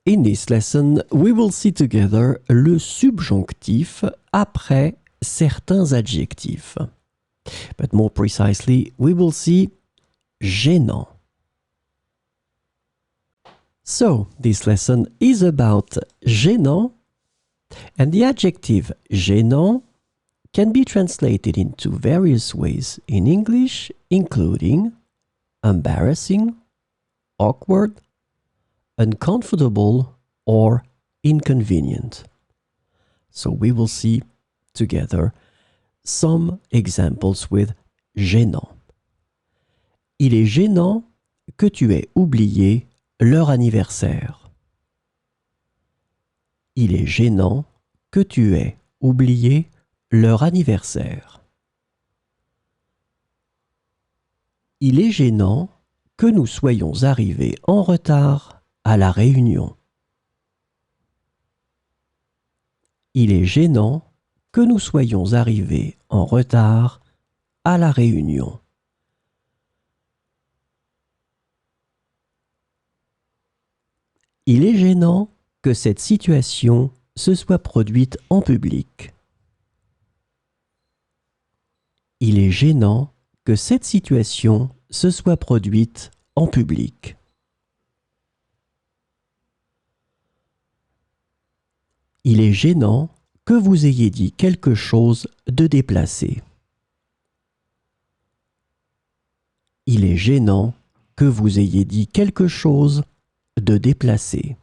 In this lesson, we will see together le subjonctif après certains adjectifs. But more precisely, we will see gênant. So, this lesson is about gênant, and the adjective gênant can be translated into various ways in English, including embarrassing, awkward, uncomfortable, or inconvenient. So we will see together some examples with gênant. Il est gênant que tu aies oublié leur anniversaire. Il est gênant que tu aies oublié leur anniversaire. Il est gênant que nous soyons arrivés en retard à la réunion. Il est gênant que nous soyons arrivés en retard à la réunion. Il est gênant que cette situation se soit produite en public. Il est gênant que cette situation se soit produite en public. Il est gênant que vous ayez dit quelque chose de déplacé. Il est gênant que vous ayez dit quelque chose de déplacé.